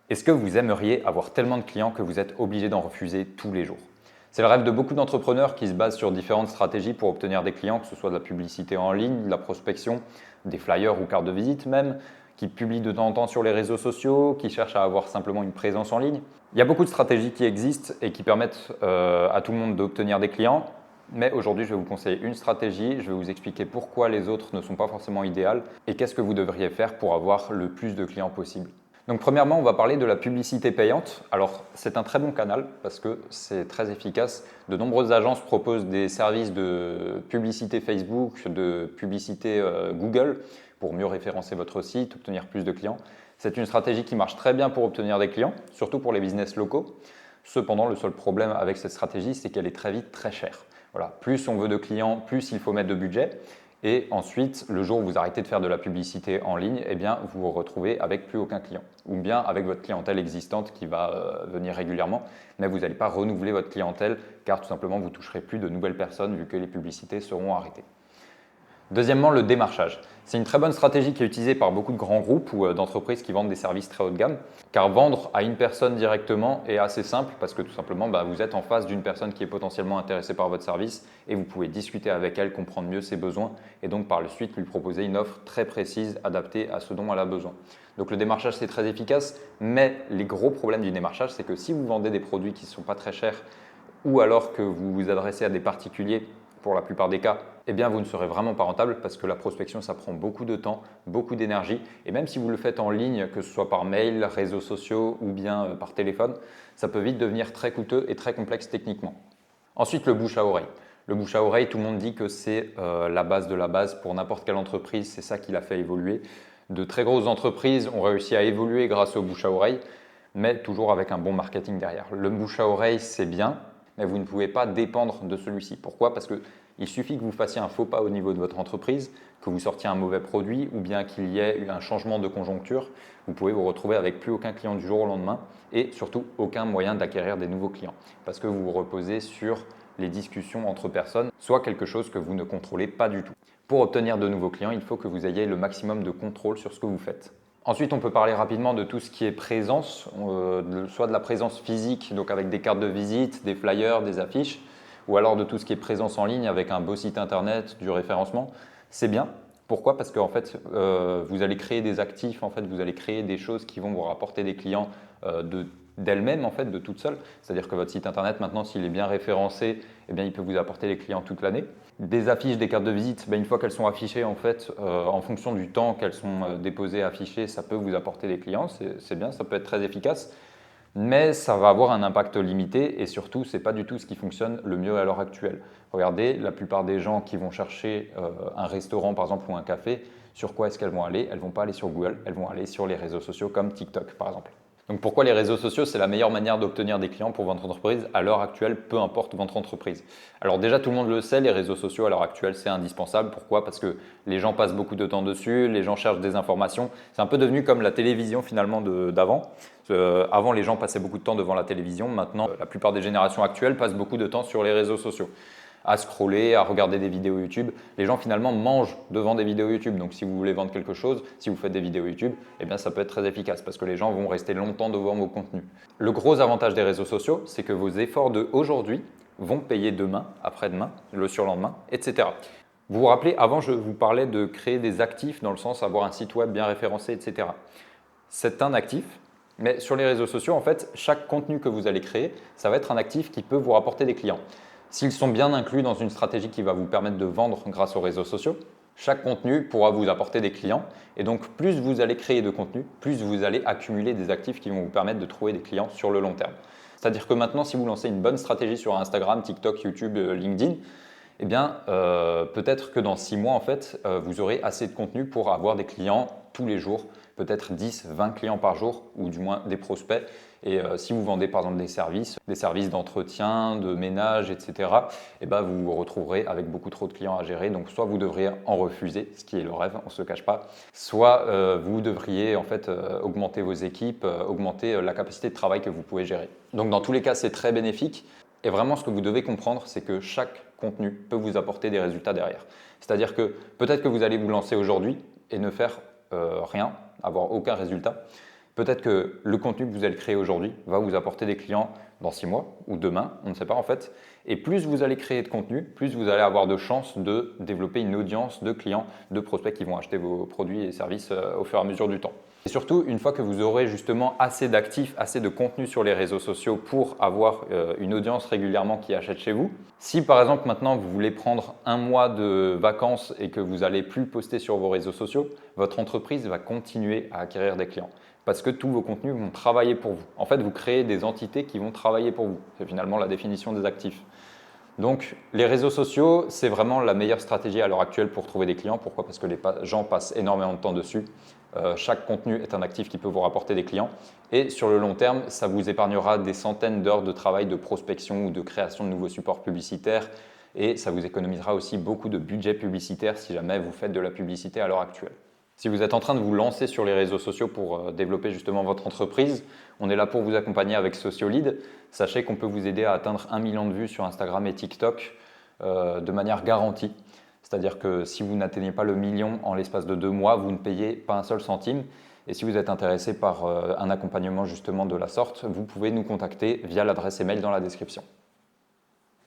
Est-ce que vous aimeriez avoir tellement de clients que vous êtes obligé d'en refuser tous les jours? C'est le rêve de beaucoup d'entrepreneurs qui se basent sur différentes stratégies pour obtenir des clients, que ce soit de la publicité en ligne, de la prospection, des flyers ou cartes de visite même, qui publient de temps en temps sur les réseaux sociaux, qui cherchent à avoir simplement une présence en ligne. Il y a beaucoup de stratégies qui existent et qui permettent à tout le monde d'obtenir des clients. Mais aujourd'hui, je vais vous conseiller une stratégie, je vais vous expliquer pourquoi les autres ne sont pas forcément idéales et qu'est-ce que vous devriez faire pour avoir le plus de clients possible. Donc premièrement, on va parler de la publicité payante. Alors c'est un très bon canal parce que c'est très efficace. De nombreuses agences proposent des services de publicité Facebook, de publicité Google pour mieux référencer votre site, obtenir plus de clients. C'est une stratégie qui marche très bien pour obtenir des clients, surtout pour les business locaux. Cependant, le seul problème avec cette stratégie, c'est qu'elle est très vite très chère. Voilà, plus on veut de clients, plus il faut mettre de budget. Et ensuite, le jour où vous arrêtez de faire de la publicité en ligne, eh bien, vous vous retrouvez avec plus aucun client. Ou bien avec votre clientèle existante qui va venir régulièrement, mais vous n'allez pas renouveler votre clientèle car tout simplement, vous ne toucherez plus de nouvelles personnes vu que les publicités seront arrêtées. Deuxièmement, le démarchage. C'est une très bonne stratégie qui est utilisée par beaucoup de grands groupes ou d'entreprises qui vendent des services très haut de gamme, car vendre à une personne directement est assez simple parce que tout simplement, vous êtes en face d'une personne qui est potentiellement intéressée par votre service et vous pouvez discuter avec elle, comprendre mieux ses besoins et donc par la suite lui proposer une offre très précise adaptée à ce dont elle a besoin. Donc le démarchage, c'est très efficace, mais les gros problèmes du démarchage, c'est que si vous vendez des produits qui ne sont pas très chers ou alors que vous vous adressez à des particuliers, pour la plupart des cas, eh bien vous ne serez vraiment pas rentable parce que la prospection, ça prend beaucoup de temps, beaucoup d'énergie. Et même si vous le faites en ligne, que ce soit par mail, réseaux sociaux ou bien par téléphone, ça peut vite devenir très coûteux et très complexe techniquement. Ensuite, le bouche à oreille. Le bouche à oreille, tout le monde dit que c'est la base de la base pour n'importe quelle entreprise. C'est ça qui l'a fait évoluer. De très grosses entreprises ont réussi à évoluer grâce au bouche à oreille, mais toujours avec un bon marketing derrière. Le bouche à oreille, c'est bien, mais vous ne pouvez pas dépendre de celui-ci. Pourquoi? Parce qu'il suffit que vous fassiez un faux pas au niveau de votre entreprise, que vous sortiez un mauvais produit ou bien qu'il y ait eu un changement de conjoncture. Vous pouvez vous retrouver avec plus aucun client du jour au lendemain et surtout aucun moyen d'acquérir des nouveaux clients parce que vous vous reposez sur les discussions entre personnes, soit quelque chose que vous ne contrôlez pas du tout. Pour obtenir de nouveaux clients, il faut que vous ayez le maximum de contrôle sur ce que vous faites. Ensuite, on peut parler rapidement de tout ce qui est présence, soit de la présence physique, donc avec des cartes de visite, des flyers, des affiches, ou alors de tout ce qui est présence en ligne avec un beau site internet, du référencement. C'est bien. Pourquoi? Parce qu'en fait, vous allez créer des actifs, en fait, vous allez créer des choses qui vont vous rapporter des clients d'elles-mêmes, en fait, de toutes seules. C'est-à-dire que votre site internet, maintenant, s'il est bien référencé, eh bien, il peut vous apporter des clients toute l'année. Des affiches, des cartes de visite, une fois qu'elles sont affichées, en fait, en fonction du temps qu'elles sont déposées, affichées, ça peut vous apporter des clients. C'est bien, ça peut être très efficace. Mais ça va avoir un impact limité et surtout, ce n'est pas du tout ce qui fonctionne le mieux à l'heure actuelle. Regardez, la plupart des gens qui vont chercher un restaurant, par exemple, ou un café, sur quoi est-ce qu'elles vont aller? Elles ne vont pas aller sur Google, elles vont aller sur les réseaux sociaux comme TikTok, par exemple. Donc pourquoi les réseaux sociaux, c'est la meilleure manière d'obtenir des clients pour votre entreprise à l'heure actuelle, peu importe votre entreprise. Alors déjà, tout le monde le sait, les réseaux sociaux à l'heure actuelle, c'est indispensable. Pourquoi? Parce que les gens passent beaucoup de temps dessus, les gens cherchent des informations. C'est un peu devenu comme la télévision finalement d'avant. Avant, les gens passaient beaucoup de temps devant la télévision. Maintenant, la plupart des générations actuelles passent beaucoup de temps sur les réseaux sociaux, à scroller, à regarder des vidéos YouTube. Les gens finalement mangent devant des vidéos YouTube. Donc si vous voulez vendre quelque chose, si vous faites des vidéos YouTube, eh bien ça peut être très efficace parce que les gens vont rester longtemps devant vos contenus. Le gros avantage des réseaux sociaux, c'est que vos efforts d'aujourd'hui vont payer demain, après-demain, le surlendemain, etc. Vous vous rappelez, avant je vous parlais de créer des actifs dans le sens avoir un site web bien référencé, etc. C'est un actif. Mais sur les réseaux sociaux, en fait, chaque contenu que vous allez créer, ça va être un actif qui peut vous rapporter des clients. S'ils sont bien inclus dans une stratégie qui va vous permettre de vendre grâce aux réseaux sociaux, chaque contenu pourra vous apporter des clients. Et donc, plus vous allez créer de contenu, plus vous allez accumuler des actifs qui vont vous permettre de trouver des clients sur le long terme. C'est-à-dire que maintenant, si vous lancez une bonne stratégie sur Instagram, TikTok, YouTube, LinkedIn, eh bien, peut-être que dans 6 mois, en fait, vous aurez assez de contenu pour avoir des clients tous les jours, peut-être 10, 20 clients par jour, ou du moins des prospects. Et si vous vendez par exemple des services d'entretien, de ménage, etc., eh ben, vous vous retrouverez avec beaucoup trop de clients à gérer. Donc soit vous devriez en refuser, ce qui est le rêve, on ne se cache pas, soit vous devriez en fait augmenter vos équipes, augmenter la capacité de travail que vous pouvez gérer. Donc dans tous les cas, c'est très bénéfique. Et vraiment, ce que vous devez comprendre, c'est que chaque contenu peut vous apporter des résultats derrière. C'est-à-dire que peut-être que vous allez vous lancer aujourd'hui et ne faire rien, avoir aucun résultat. Peut-être que le contenu que vous allez créer aujourd'hui va vous apporter des clients dans 6 mois ou demain, on ne sait pas en fait. Et plus vous allez créer de contenu, plus vous allez avoir de chances de développer une audience de clients, de prospects qui vont acheter vos produits et services au fur et à mesure du temps. Et surtout, une fois que vous aurez justement assez d'actifs, assez de contenu sur les réseaux sociaux pour avoir une audience régulièrement qui achète chez vous, si par exemple maintenant vous voulez prendre un mois de vacances et que vous n'allez plus poster sur vos réseaux sociaux, votre entreprise va continuer à acquérir des clients parce que tous vos contenus vont travailler pour vous. En fait, vous créez des entités qui vont travailler pour vous. C'est finalement la définition des actifs. Donc, les réseaux sociaux, c'est vraiment la meilleure stratégie à l'heure actuelle pour trouver des clients. Pourquoi? Parce que les gens passent énormément de temps dessus. Chaque contenu est un actif qui peut vous rapporter des clients. Et sur le long terme, ça vous épargnera des centaines d'heures de travail de prospection ou de création de nouveaux supports publicitaires. Et ça vous économisera aussi beaucoup de budget publicitaire si jamais vous faites de la publicité à l'heure actuelle. Si vous êtes en train de vous lancer sur les réseaux sociaux pour développer justement votre entreprise, on est là pour vous accompagner avec Sociolid. Sachez qu'on peut vous aider à atteindre 1 million de vues sur Instagram et TikTok de manière garantie. C'est-à-dire que si vous n'atteignez pas le million en l'espace de 2 mois, vous ne payez pas un seul centime. Et si vous êtes intéressé par un accompagnement justement de la sorte, vous pouvez nous contacter via l'adresse email dans la description.